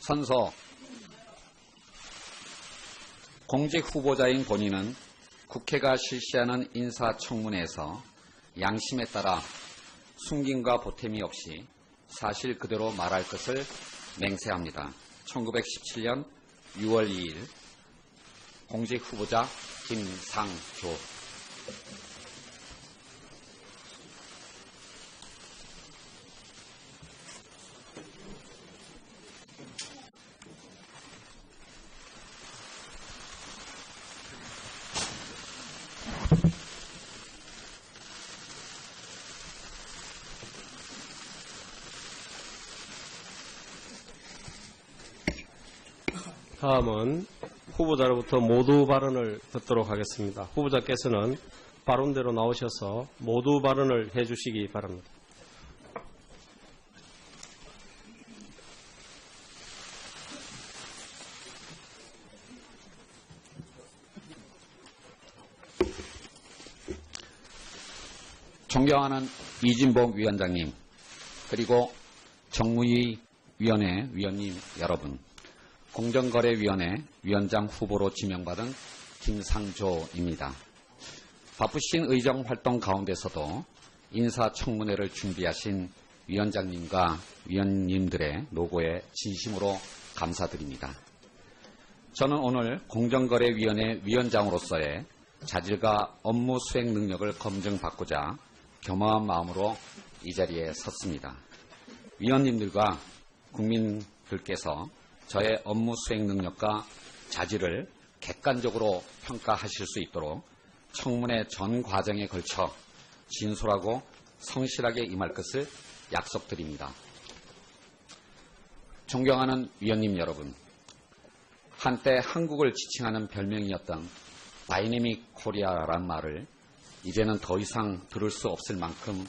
선서 공직 후보자인 본인은 국회가 실시하는 인사청문회에서 양심에 따라 숨김과 보탬이 없이 사실 그대로 말할 것을 맹세합니다. 1917년 6월 2일 공직 후보자 김상조. 다음은 후보자로부터 모두 발언을 듣도록 하겠습니다. 후보자께서는 발언대로 나오셔서 모두 발언을 해주시기 바랍니다. 존경하는 이진복 위원장님, 그리고 정무위원회 위원님 여러분, 공정거래위원회 위원장 후보로 지명받은 김상조입니다. 바쁘신 의정활동 가운데서도 인사청문회를 준비하신 위원장님과 위원님들의 노고에 진심으로 감사드립니다. 저는 오늘 공정거래위원회 위원장으로서의 자질과 업무 수행 능력을 검증받고자 겸허한 마음으로 이 자리에 섰습니다. 위원님들과 국민들께서 저의 업무 수행 능력과 자질을 객관적으로 평가하실 수 있도록 청문회 전 과정에 걸쳐 진솔하고 성실하게 임할 것을 약속드립니다. 존경하는 위원님 여러분, 한때 한국을 지칭하는 별명이었던 다이내믹 코리아란 말을 이제는 더 이상 들을 수 없을 만큼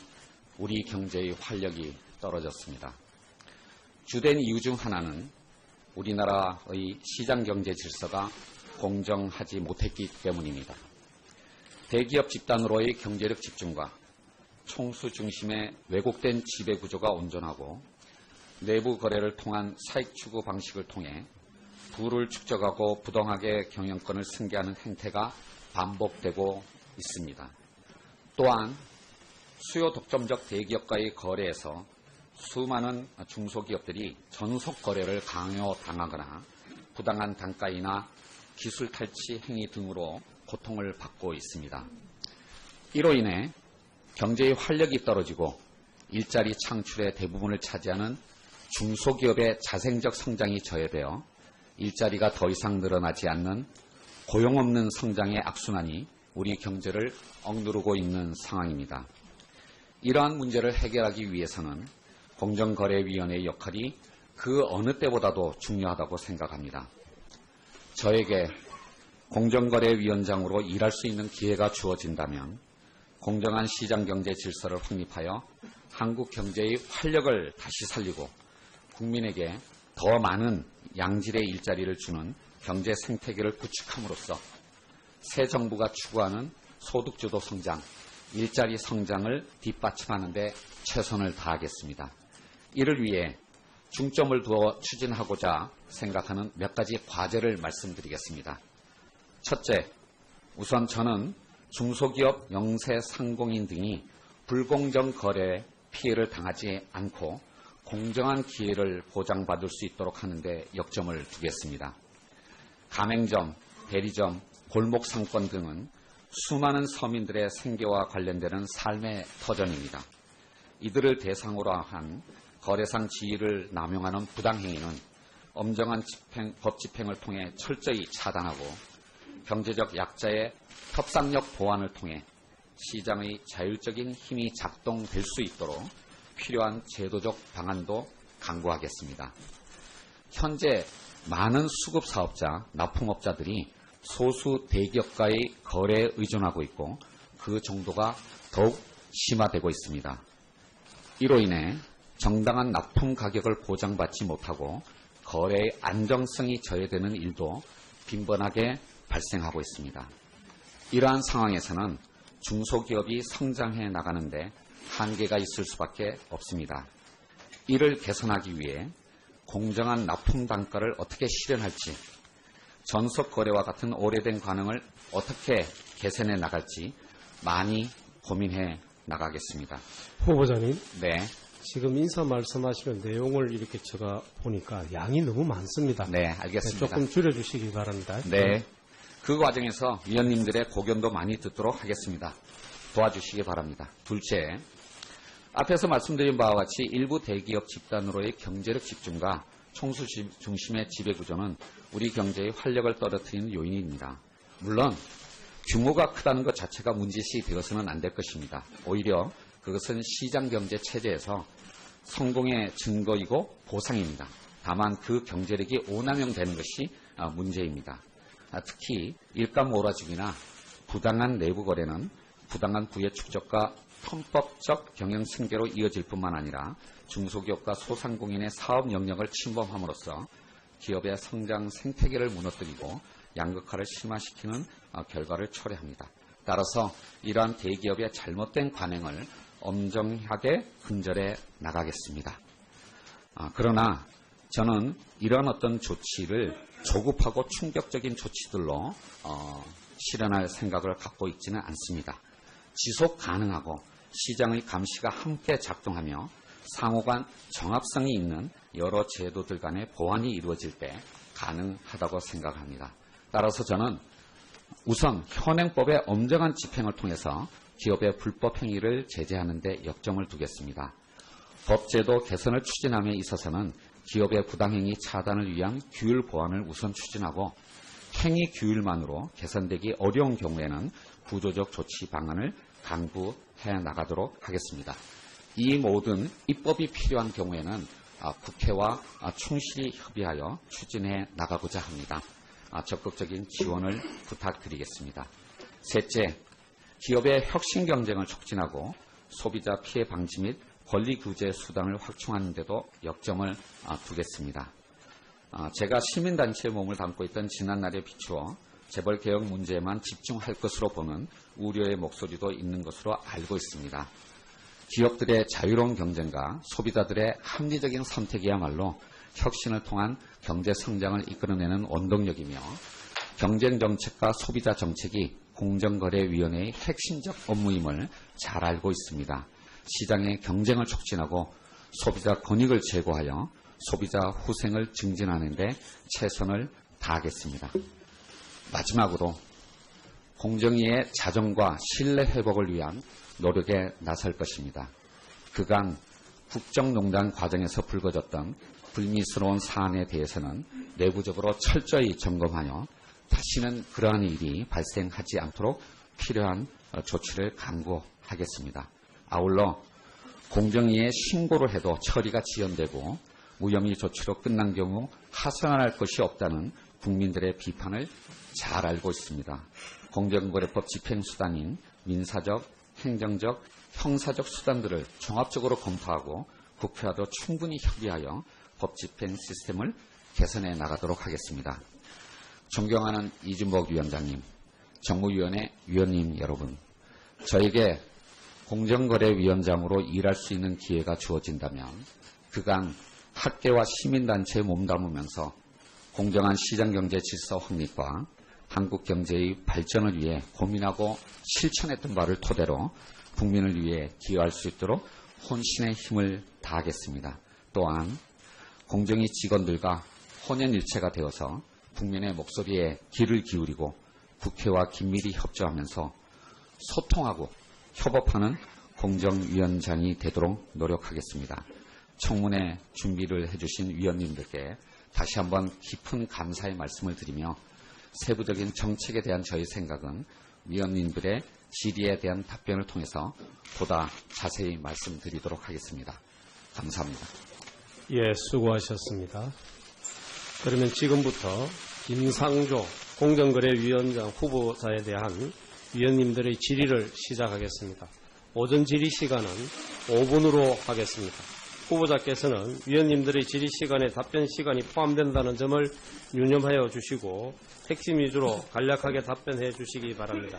우리 경제의 활력이 떨어졌습니다. 주된 이유 중 하나는 우리나라의 시장경제 질서가 공정하지 못했기 때문입니다. 대기업 집단으로의 경제력 집중과 총수 중심의 왜곡된 지배구조가 온전하고 내부 거래를 통한 사익 추구 방식을 통해 부를 축적하고 부당하게 경영권을 승계하는 행태가 반복되고 있습니다. 또한 수요 독점적 대기업과의 거래에서 수많은 중소기업들이 전속 거래를 강요당하거나 부당한 단가이나 기술 탈취 행위 등으로 고통을 받고 있습니다. 이로 인해 경제의 활력이 떨어지고 일자리 창출의 대부분을 차지하는 중소기업의 자생적 성장이 저해되어 일자리가 더 이상 늘어나지 않는 고용 없는 성장의 악순환이 우리 경제를 억누르고 있는 상황입니다. 이러한 문제를 해결하기 위해서는 공정거래위원회의 역할이 그 어느 때보다도 중요하다고 생각합니다. 저에게 공정거래위원장으로 일할 수 있는 기회가 주어진다면 공정한 시장경제 질서를 확립하여 한국 경제의 활력을 다시 살리고 국민에게 더 많은 양질의 일자리를 주는 경제 생태계를 구축함으로써 새 정부가 추구하는 소득주도 성장, 일자리 성장을 뒷받침하는 데 최선을 다하겠습니다. 이를 위해 중점을 두어 추진하고자 생각하는 몇 가지 과제를 말씀드리겠습니다. 첫째, 우선 저는 중소기업 영세 상공인 등이 불공정 거래 피해를 당하지 않고 공정한 기회를 보장받을 수 있도록 하는 데 역점을 두겠습니다. 가맹점, 대리점, 골목 상권 등은 수많은 서민들의 생계와 관련되는 삶의 터전입니다. 이들을 대상으로 한 거래상 지위를 남용하는 부당행위는 엄정한 법 집행을 통해 철저히 차단하고 경제적 약자의 협상력 보완을 통해 시장의 자율적인 힘이 작동될 수 있도록 필요한 제도적 방안도 강구하겠습니다. 현재 많은 수급사업자, 납품업자들이 소수 대기업과의 거래에 의존하고 있고 그 정도가 더욱 심화되고 있습니다. 이로 인해 정당한 납품 가격을 보장받지 못하고 거래의 안정성이 저해되는 일도 빈번하게 발생하고 있습니다. 이러한 상황에서는 중소기업이 성장해 나가는데 한계가 있을 수밖에 없습니다. 이를 개선하기 위해 공정한 납품 단가를 어떻게 실현할지, 전속 거래와 같은 오래된 관행을 어떻게 개선해 나갈지 많이 고민해 나가겠습니다. 후보자님, 네, 지금 인사 말씀하시는 내용을 이렇게 제가 보니까 양이 너무 많습니다. 네, 알겠습니다. 조금 줄여주시기 바랍니다. 네, 그 과정에서 위원님들의 고견도 많이 듣도록 하겠습니다. 도와주시기 바랍니다. 둘째, 앞에서 말씀드린 바와 같이 일부 대기업 집단으로의 경제력 집중과 총수 중심의 지배구조는 우리 경제의 활력을 떨어뜨리는 요인입니다. 물론 규모가 크다는 것 자체가 문제시 되어서는 안 될 것입니다. 오히려 그것은 시장경제 체제에서 성공의 증거이고 보상입니다. 다만 그 경제력이 오남용되는 것이 문제입니다. 특히 일감 몰아주기나 부당한 내부 거래는 부당한 부의 축적과 편법적 경영 승계로 이어질 뿐만 아니라 중소기업과 소상공인의 사업 영역을 침범함으로써 기업의 성장 생태계를 무너뜨리고 양극화를 심화시키는 결과를 초래합니다. 따라서 이러한 대기업의 잘못된 관행을 엄정하게 근절해 나가겠습니다. 그러나 저는 이러한 어떤 조치를 조급하고 충격적인 조치들로 실현할 생각을 갖고 있지는 않습니다. 지속 가능하고 시장의 감시가 함께 작동하며 상호간 정합성이 있는 여러 제도들 간의 보완이 이루어질 때 가능하다고 생각합니다. 따라서 저는 우선 현행법의 엄정한 집행을 통해서 기업의 불법 행위를 제재하는 데 역점을 두겠습니다. 법제도 개선을 추진함에 있어서는 기업의 부당행위 차단을 위한 규율 보완을 우선 추진하고 행위 규율만으로 개선되기 어려운 경우에는 구조적 조치 방안을 강구해 나가도록 하겠습니다. 이 모든 입법이 필요한 경우에는 국회와 충실히 협의하여 추진해 나가고자 합니다. 적극적인 지원을 부탁드리겠습니다. 셋째, 기업의 혁신 경쟁을 촉진하고 소비자 피해 방지 및 권리 규제 수단을 확충하는 데도 역점을 두겠습니다. 제가 시민단체의 몸을 담고 있던 지난날에 비추어 재벌개혁 문제에만 집중할 것으로 보는 우려의 목소리도 있는 것으로 알고 있습니다. 기업들의 자유로운 경쟁과 소비자들의 합리적인 선택이야말로 혁신을 통한 경제 성장을 이끌어내는 원동력이며 경쟁정책과 소비자 정책이 공정거래위원회의 핵심적 업무임을 잘 알고 있습니다. 시장의 경쟁을 촉진하고 소비자 권익을 제고하여 소비자 후생을 증진하는 데 최선을 다하겠습니다. 마지막으로 공정위의 자정과 신뢰 회복을 위한 노력에 나설 것입니다. 그간 국정농단 과정에서 불거졌던 불미스러운 사안에 대해서는 내부적으로 철저히 점검하여 다시는 그러한 일이 발생하지 않도록 필요한 조치를 강구하겠습니다. 아울러 공정위에 신고를 해도 처리가 지연되고 무혐의 조치로 끝난 경우 하소연할 것이 없다는 국민들의 비판을 잘 알고 있습니다. 공정거래법 집행수단인 민사적, 행정적, 형사적 수단들을 종합적으로 검토하고 국회와도 충분히 협의하여 법 집행 시스템을 개선해 나가도록 하겠습니다. 존경하는 이준복 위원장님, 정무위원회 위원님 여러분, 저에게 공정거래위원장으로 일할 수 있는 기회가 주어진다면 그간 학계와 시민단체에 몸담으면서 공정한 시장경제 질서 확립과 한국 경제의 발전을 위해 고민하고 실천했던 바를 토대로 국민을 위해 기여할 수 있도록 혼신의 힘을 다하겠습니다. 또한 공정위 직원들과 혼연일체가 되어서 국민의 목소리에 귀를 기울이고 국회와 긴밀히 협조하면서 소통하고 협업하는 공정위원장이 되도록 노력하겠습니다. 청문회 준비를 해주신 위원님들께 다시 한번 깊은 감사의 말씀을 드리며 세부적인 정책에 대한 저희 생각은 위원님들의 질의에 대한 답변을 통해서 보다 자세히 말씀드리도록 하겠습니다. 감사합니다. 예, 수고하셨습니다. 그러면 지금부터 김상조 공정거래위원장 후보자에 대한 위원님들의 질의를 시작하겠습니다. 오전 질의 시간은 5분으로 하겠습니다. 후보자께서는 위원님들의 질의 시간에 답변 시간이 포함된다는 점을 유념하여 주시고 핵심 위주로 간략하게 답변해 주시기 바랍니다.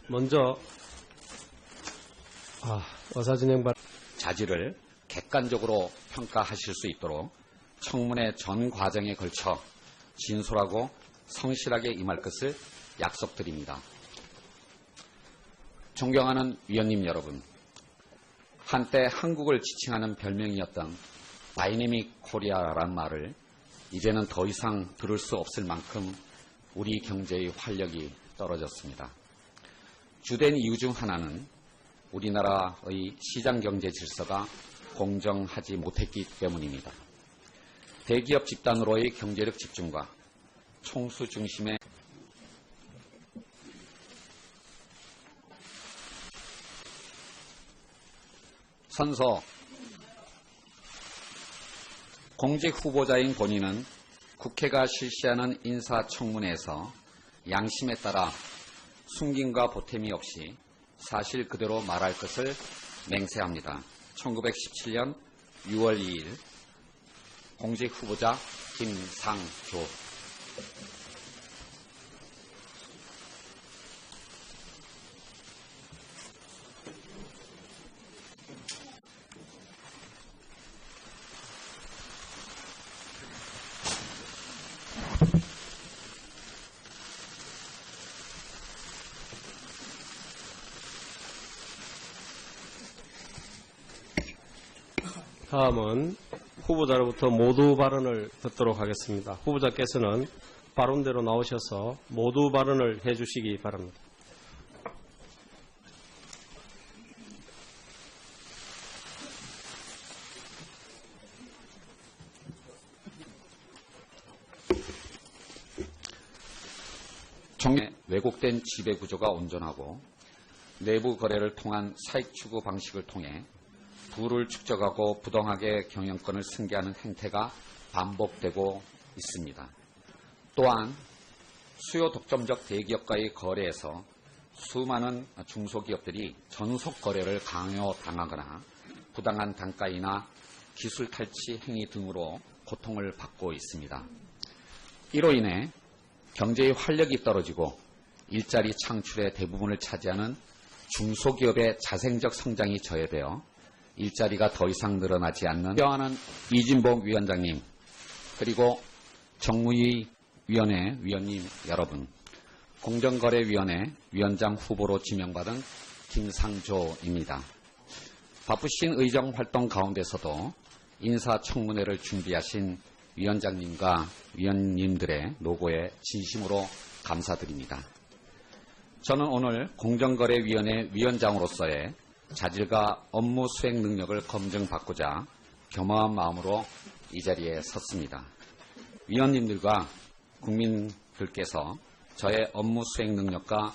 먼저 의사진행발 자질을 객관적으로 평가하실 수 있도록 청문회 전 과정에 걸쳐 진솔하고 성실하게 임할 것을 약속드립니다. 존경하는 위원님 여러분, 한때 한국을 지칭하는 별명이었던 다이내믹 코리아란 말을 이제는 더 이상 들을 수 없을 만큼 우리 경제의 활력이 떨어졌습니다. 주된 이유 중 하나는 우리나라의 시장 경제 질서가 공정하지 못했기 때문입니다. 대기업 집단으로의 경제력 집중과 총수 중심의 선서 공직 후보자인 본인은 국회가 실시하는 인사청문회에서 양심에 따라 숨김과 보탬이 없이 사실 그대로 말할 것을 맹세합니다. 1917년 6월 2일 공직 후보자 김상조. 다음은 후보자로부터 모두 발언을 듣도록 하겠습니다. 후보자께서는 발언대로 나오셔서 모두 발언을 해주시기 바랍니다. 정의 왜곡된 지배구조가 온전하고 내부 거래를 통한 사익 추구 방식을 통해 부를 축적하고 부당하게 경영권을 승계하는 행태가 반복되고 있습니다. 또한 수요 독점적 대기업과의 거래에서 수많은 중소기업들이 전속 거래를 강요당하거나 부당한 단가이나 기술 탈취 행위 등으로 고통을 받고 있습니다. 이로 인해 경제의 활력이 떨어지고 일자리 창출의 대부분을 차지하는 중소기업의 자생적 성장이 저해되어 일자리가 더 이상 늘어나지 않는 존경하는 이진복 위원장님, 그리고 정무위원회 위원님 여러분, 공정거래위원회 위원장 후보로 지명받은 김상조입니다. 바쁘신 의정 활동 가운데서도 인사청문회를 준비하신 위원장님과 위원님들의 노고에 진심으로 감사드립니다. 저는 오늘 공정거래위원회 위원장으로서의 자질과 업무 수행 능력을 검증받고자 겸허한 마음으로 이 자리에 섰습니다. 위원님들과 국민들께서 저의 업무 수행 능력과